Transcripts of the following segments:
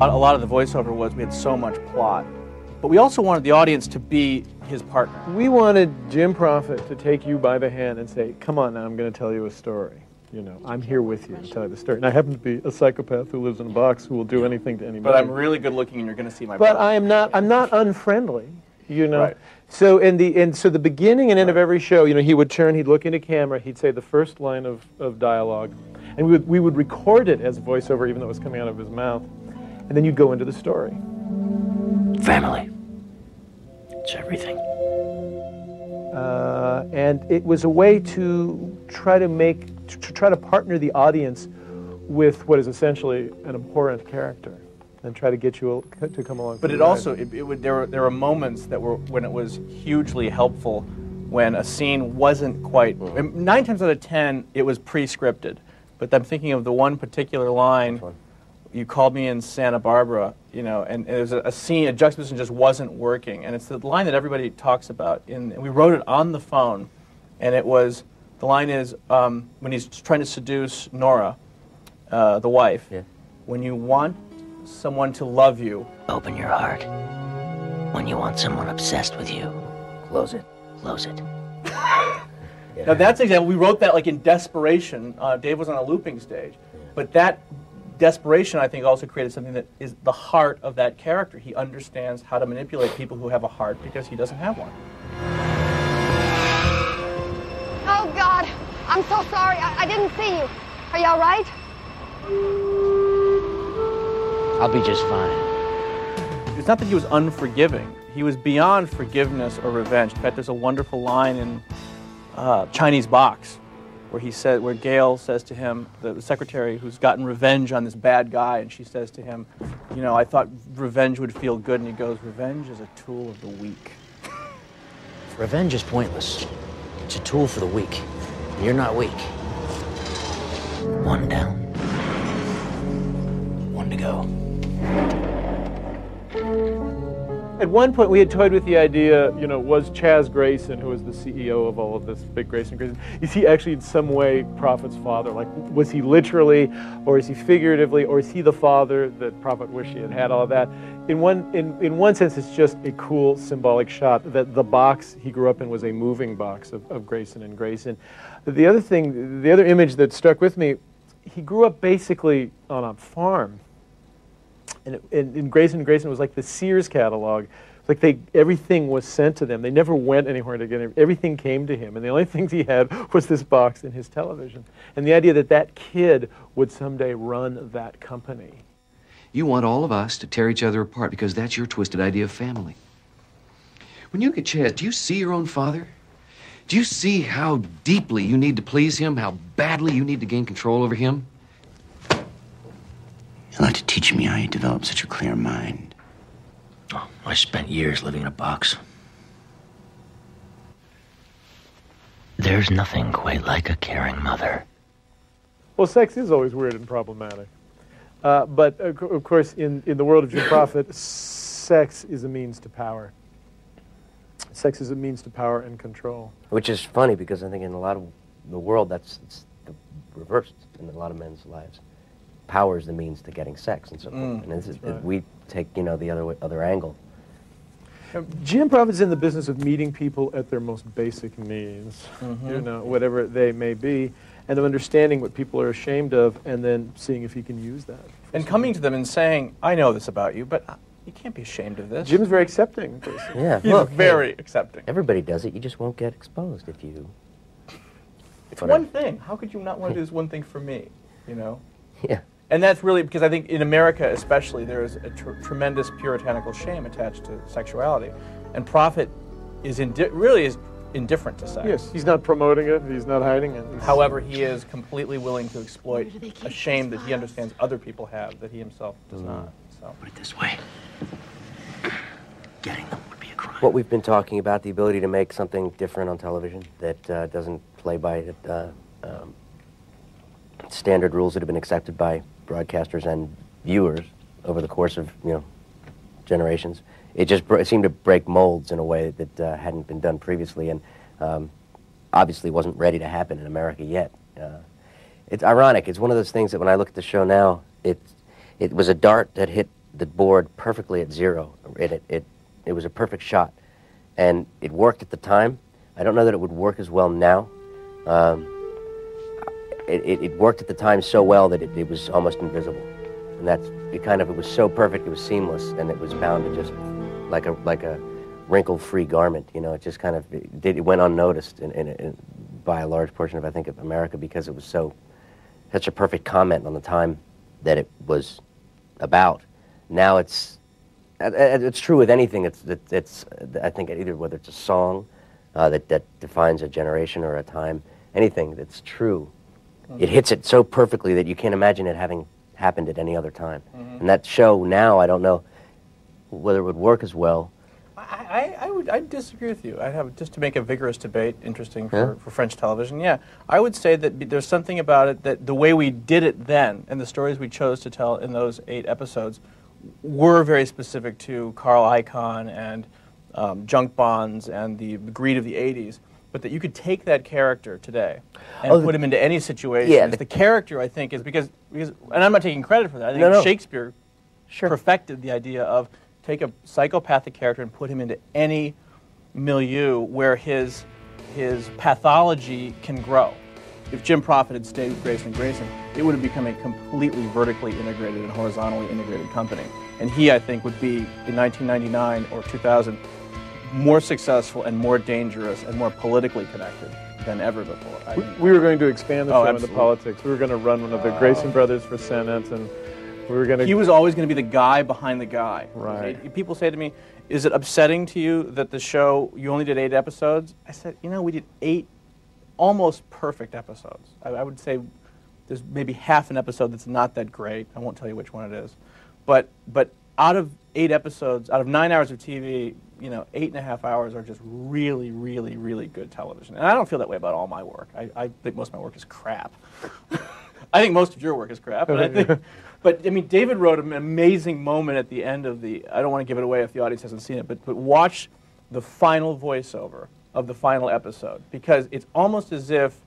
a lot of the voiceover was we had so much plot. But we also wanted the audience to be his partner. We wanted Jim Prophet to take you by the hand and say, come on now, I'm going to tell you a story. You know, I'm here with you to tell you the story. And I happen to be a psychopath who lives in a box who will do anything to anybody. But I'm really good looking and you're going to see my But brother. I'm not unfriendly, you know. Right. So so the beginning and end of every show, you know, he would turn, he'd look into camera, he'd say the first line of dialogue, and we would record it as voiceover even though it was coming out of his mouth. And then you'd go into the story. Family. It's everything. And it was a way to try to partner the audience with what is essentially an abhorrent character, and try to get you to come along. But it also, there were moments that were when it was hugely helpful, when a scene wasn't quite. 9 times out of 10, it was pre-scripted. But I'm thinking of the one particular line. You called me in Santa Barbara, you know, and it was a scene, a juxtaposition just wasn't working. And it's the line that everybody talks about. And we wrote it on the phone, and it was, the line is, when he's trying to seduce Nora, the wife, when you want someone to love you, open your heart. When you want someone obsessed with you, close it. Close it. Now that's an example. We wrote that like in desperation. Dave was on a looping stage. But that desperation, I think, also created something that is the heart of that character. He understands how to manipulate people who have a heart because he doesn't have one. Oh, God. I'm so sorry. I didn't see you. Are you all right? I'll be just fine. It's not that he was unforgiving. He was beyond forgiveness or revenge. In fact, there's a wonderful line in Chinese Box where Gail says to him, the secretary who's gotten revenge on this bad guy, and she says to him, you know, I thought revenge would feel good, and he goes, revenge is a tool of the weak. Revenge is pointless. It's a tool for the weak. You're not weak. One down. One to go. At one point, we had toyed with the idea, you know, was Chaz Grayson, who was the CEO of all of this, big Grayson, is he actually in some way Prophet's father? Like, was he literally, or is he figuratively, or is he the father that Prophet wished he had had, all of that? In one sense, it's just a cool symbolic shot that the box he grew up in was a moving box of Grayson and Grayson. The other image that struck with me, he grew up basically on a farm. And in Grayson was like the Sears catalog. Like everything was sent to them. They never went anywhere to get it. Everything came to him. And the only things he had was this box and his television. And the idea that that kid would someday run that company. You want all of us to tear each other apart because that's your twisted idea of family. When you look at Chaz, do you see your own father? Do you see how deeply you need to please him, how badly you need to gain control over him? You'd like to teach me how you develop such a clear mind. Oh, I spent years living in a box. There's nothing quite like a caring mother. Well, sex is always weird and problematic. But, of course, in the world of Jim Prophet, sex is a means to power. Sex is a means to power and control. Which is funny because I think in a lot of the world, it's the reverse in a lot of men's lives. Power is the means to getting sex and so forth. And this is, right. We take, you know, the other angle. Jim Prophet's in the business of meeting people at their most basic needs, you know, whatever they may be, and of understanding what people are ashamed of, and then seeing if he can use that. And coming to them and saying, I know this about you, but you can't be ashamed of this. Jim's very accepting. Yeah, He's very accepting. Everybody does it. You just won't get exposed if you... It's one thing. How could you not want to do this one thing for me, you know? Yeah. And that's really, because I think in America especially, there is a tremendous puritanical shame attached to sexuality. And Prophet is really is indifferent to sex. Yes, he's not promoting it, he's not hiding it. However, he is completely willing to exploit a shame that he understands other people have that he himself does not. So. Put it this way. Getting them would be a crime. What we've been talking about, the ability to make something different on television that doesn't play by standard rules that have been accepted by broadcasters and viewers over the course of, you know, generations. It just seemed to break molds in a way that hadn't been done previously, and obviously wasn't ready to happen in America yet. It's ironic. It's one of those things that when I look at the show now, it was a dart that hit board perfectly at 0. It was a perfect shot, and it worked at the time. I don't know that it would work as well now. It worked at the time so well that it was almost invisible, and it was so perfect, it was seamless, and it was bound to just like a wrinkle-free garment. You know, it just kind of it went unnoticed by a large portion of, I think, of America, because it was such a perfect comment on the time that it was about. Now it's true with anything. It's I think either whether it's a song that defines a generation or a time, anything that's true, it hits it so perfectly that you can't imagine it having happened at any other time. Mm-hmm. And that show now, I don't know whether it would work as well. I'd disagree with you. I'd have, just to make a vigorous debate interesting for French television, yeah. I would say that there's something about it that the way we did it then and the stories we chose to tell in those 8 episodes were very specific to Carl Icahn and junk bonds and the greed of the 80s, but that you could take that character today and put him into any situation. Yeah, the character, I think, is because, and I'm not taking credit for that. I think Shakespeare perfected the idea of take a psychopathic character and put him into any milieu where his pathology can grow. If Jim Profit had stayed with Grayson & Grayson, it would have become a completely vertically integrated and horizontally integrated company. And he, I think, would be, in 1999 or 2000, more successful and more dangerous and more politically connected than ever before. We were going to expand the show into politics. We were going to run one of the Grayson brothers for Senate, and we were going to... He was always going to be the guy behind the guy. Right. People say to me, is it upsetting to you that the show, you only did 8 episodes? I said, we did 8 almost perfect episodes. I would say there's maybe half an episode that's not that great. I won't tell you which one it is. But out of 8 episodes, out of 9 hours of TV, 8.5 hours are just really, really, really good television. And I don't feel that way about all my work. I think most of my work is crap. I think most of your work is crap. But David wrote an amazing moment at the end of I don't want to give it away if the audience hasn't seen it, but watch the final voiceover of the final episode, because it's almost as if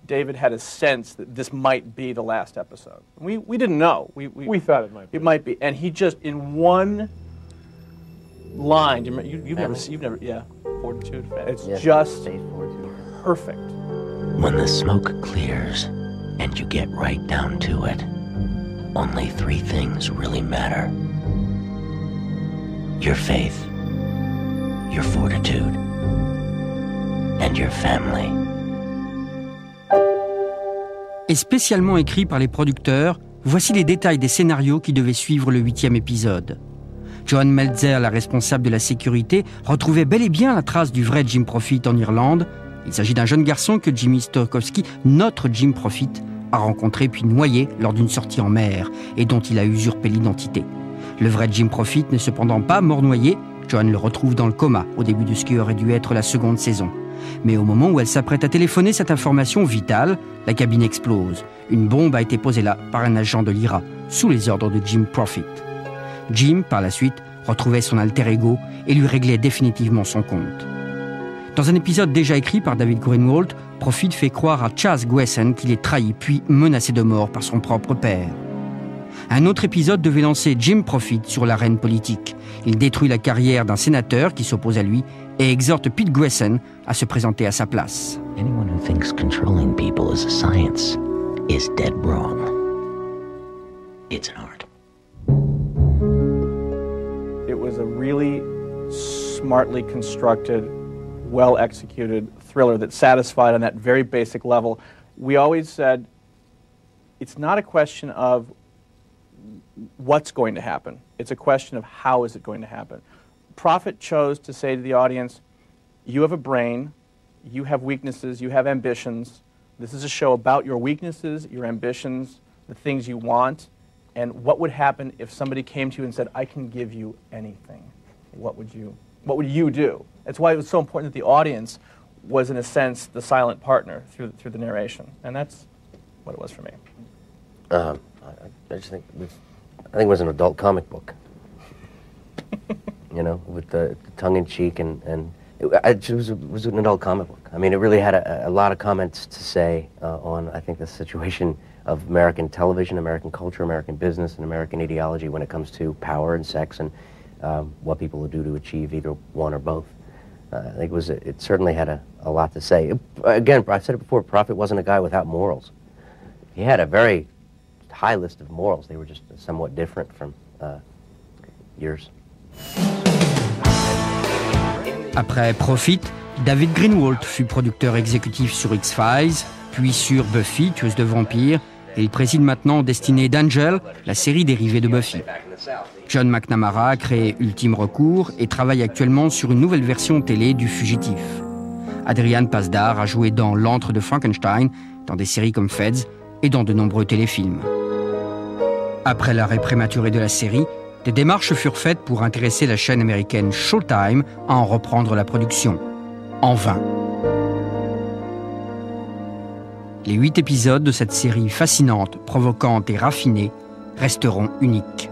David had a sense that this might be the last episode. We didn't know. We thought it might be. It might be. And he just, in one line, you've never, yeah, Fortitude. It's just perfect. When the smoke clears and you get right down to it, only 3 things really matter. Your faith, your fortitude, and your family. Et spécialement écrit par les producteurs, voici les détails des scénarios qui devaient suivre le 8e épisode. Joan Meltzer, la responsable de la sécurité, retrouvait bel et bien la trace du vrai Jim Profit en Irlande. Il s'agit d'un jeune garçon que Jimmy Stokowski, notre Jim Profit, a rencontré puis noyé lors d'une sortie en mer et dont il a usurpé l'identité. Le vrai Jim Profit n'est cependant pas mort noyé. Joan le retrouve dans le coma au début de ce qui aurait dû être la 2e saison. Mais au moment où elle s'apprête à téléphoner cette information vitale, la cabine explose. Une bombe a été posée là par un agent de l'IRA, sous les ordres de Jim Profit. Jim, par la suite, retrouvait son alter ego et lui réglait définitivement son compte. Dans un épisode déjà écrit par David Greenwalt, Profit fait croire à Chas Gwesen qu'il est trahi puis menacé de mort par son propre père. Un autre épisode devait lancer Jim Profit sur l'arène politique. Il détruit la carrière d'un sénateur qui s'oppose à lui et exhorte Pete Gwesen à se présenter à sa place. Anyone who thinks controlling people is a science is dead wrong. It's an art. It was a really smartly constructed, well-executed thriller that satisfied on that very basic level. We always said it's not a question of what's going to happen. It's a question of how is it going to happen. Prophet chose to say to the audience, you have a brain, you have weaknesses, you have ambitions. This is a show about your weaknesses, your ambitions, the things you want, and what would happen if somebody came to you and said, I can give you anything. What would you do? That's why it was so important that the audience was, in a sense, the silent partner through the narration. And that's what it was for me. I just think it was an adult comic book. With the tongue-in-cheek and it was an adult comic book. I mean, it really had a lot of comments to say on, I think, the situation of American television, American culture, American business, and American ideology when it comes to power and sex and what people will do to achieve either one or both. I think it certainly had a lot to say. Again, I said it before, Prophet wasn't a guy without morals. He had a very high list of morals. They were just somewhat different from yours. Après Profit, David Greenwalt fut producteur exécutif sur X-Files, puis sur Buffy, tueuse de vampires, et il préside maintenant Destinée d'Angel, la série dérivée de Buffy. John McNamara a créé Ultime Recours et travaille actuellement sur une nouvelle version télé du Fugitif. Adrian Pasdar a joué dans L'Antre de Frankenstein, dans des séries comme Feds et dans de nombreux téléfilms. Après l'arrêt prématuré de la série, des démarches furent faites pour intéresser la chaîne américaine Showtime à en reprendre la production. En vain. Les 8 épisodes de cette série fascinante, provocante et raffinée resteront uniques.